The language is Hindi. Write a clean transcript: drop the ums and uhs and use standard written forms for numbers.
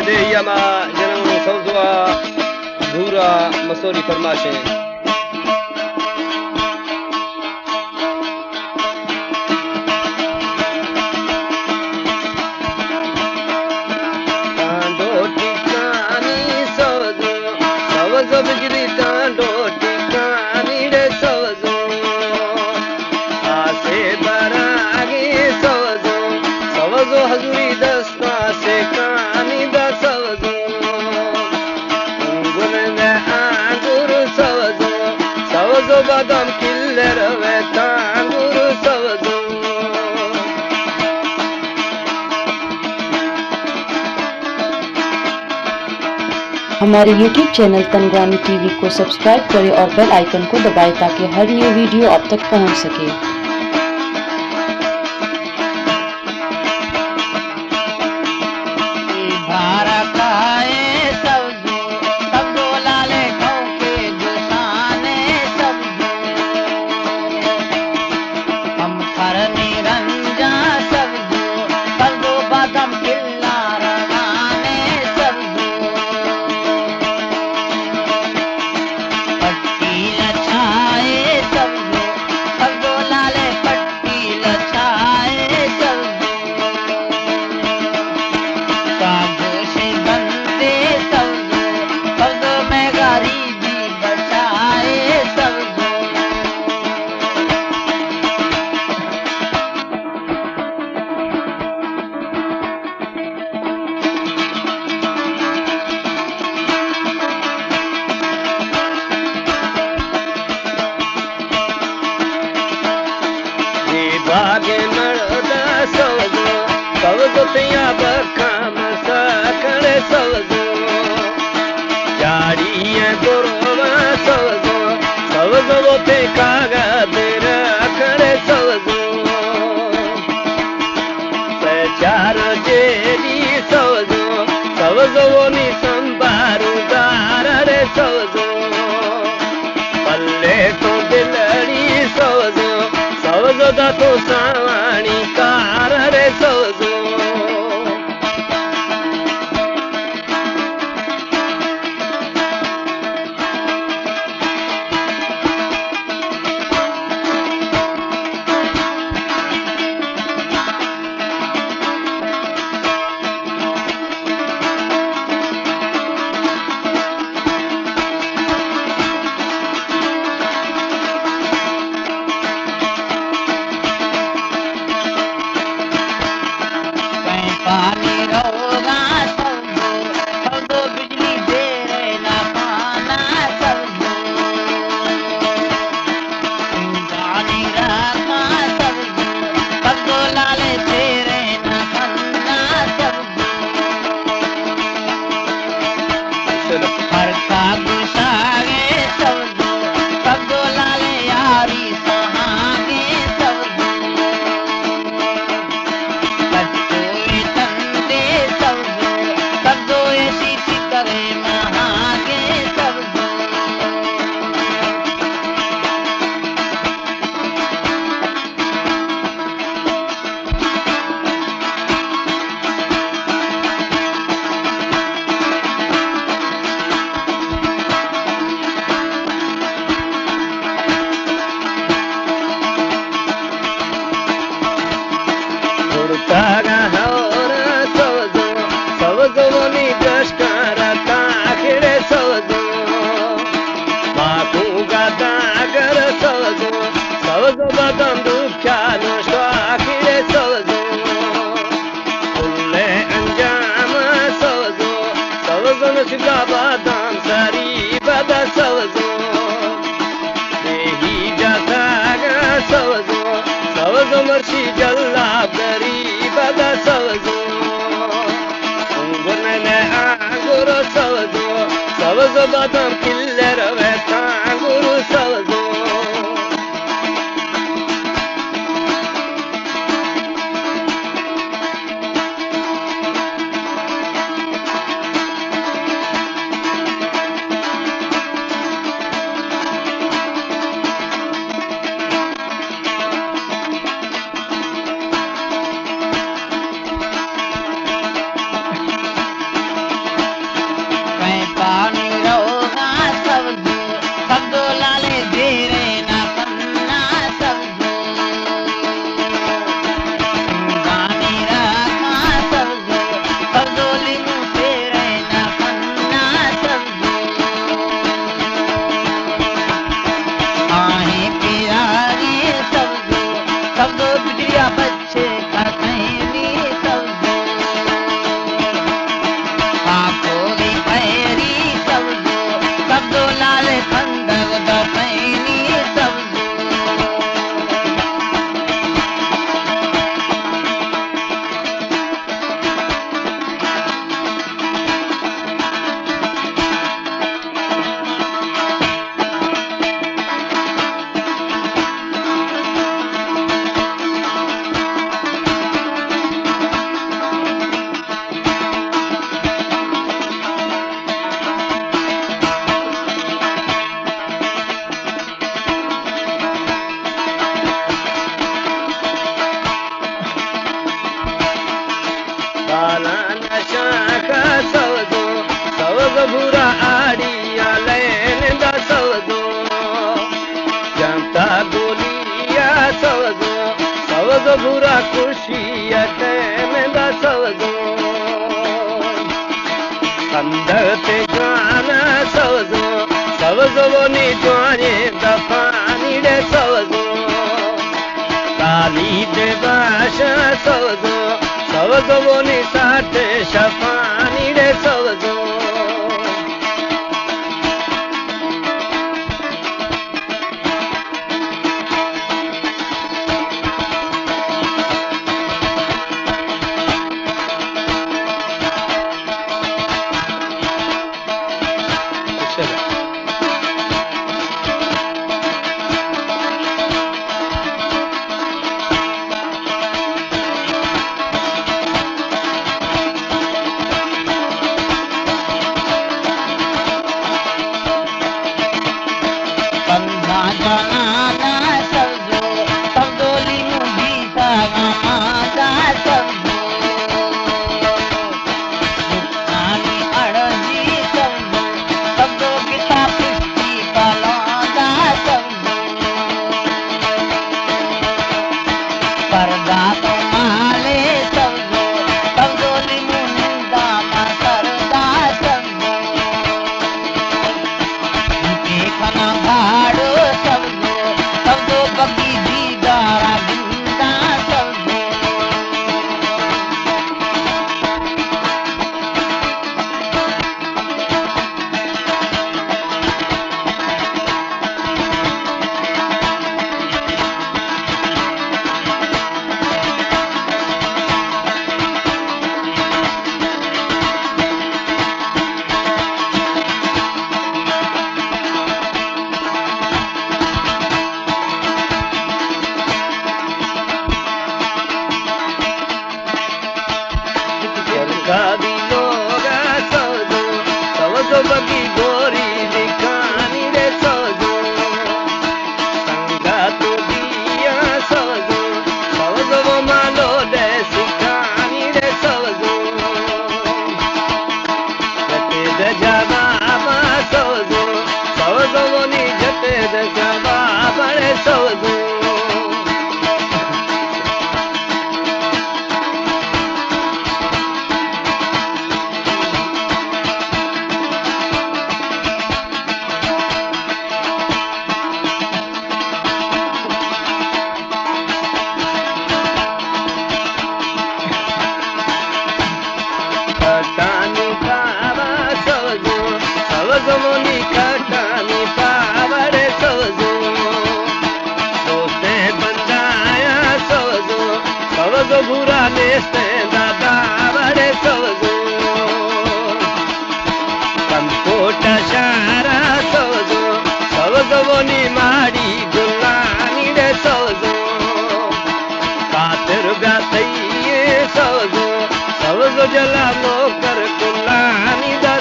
यमा जनम सौजुआ भूरा मसूरी फरमाशे तांडो टिकानी सौजो सौजो बिजली तांडो टिकानी रे सौजो आसे बरागी सौजो सौजो हजूरी दस्ता से कानी दा सौजो सवजो बादाम किल्लर वे तांगुर सवजो हमारे YouTube चैनल तनगानी टीवी को सब्सक्राइब करें और बेल आइकन को दबाएं ताकि हर न्यू वीडियो आप तक पहुंच सके। भागे नड़दा सवजो सवजो तिया बखाम सकड़े सवजो जाड़िया गोरवा सवजो सवजो वो ते कागज रखड़े सवजो चार जेरी सवजो सवजो वो नी संबारू दार रे सवजो पल्ले तो दिलड़ी सवजो सवजो दा तो सावाणी कार रे सवजो सवजो बादाम दुख्यानो स्वाखिरे सवजो फुल्ले अंजाम सवजो सवजो नसीबा बादाम सारी बदा सवजो देही जाता सवजो सवजो मर्शी जल्ला गरी बदा सवजो गुरने आंगुर सवजो सवजो बादाम किल्लर वे तांगुर सवजो बालाना शाखा सवजो सवज भूरा आड़िया लेने दा सवजो जनता गोलिया सवजो सवज भूरा कुर्सिया टेने दा सवजो अंदर ते गाना सवजो सवजो बोनी ज्वाने दफानी रे सवजो ताली दे भाषा सवजो सवजो बोनी साथे शफानी रे सवजो बगी गोरी दिखानी रे सवजो संगा तो दिया सवजो सवजो वो मालो दे सिखानी रे सवजो जते दे जवाबा सवजो सवजो वो नी जते दे जवाबा रे सवजो मोनी कटानी पावड़े सवजो दोस्ते बंदाया सवजो सवजो भूरा नेस्ते दादा बड़े सवजो कंकोट शारा सवजो सवजो मोनी माड़ी गुलानी रे सवजो कातर गातई सवजो सवजो जला मोकर गुलानी दा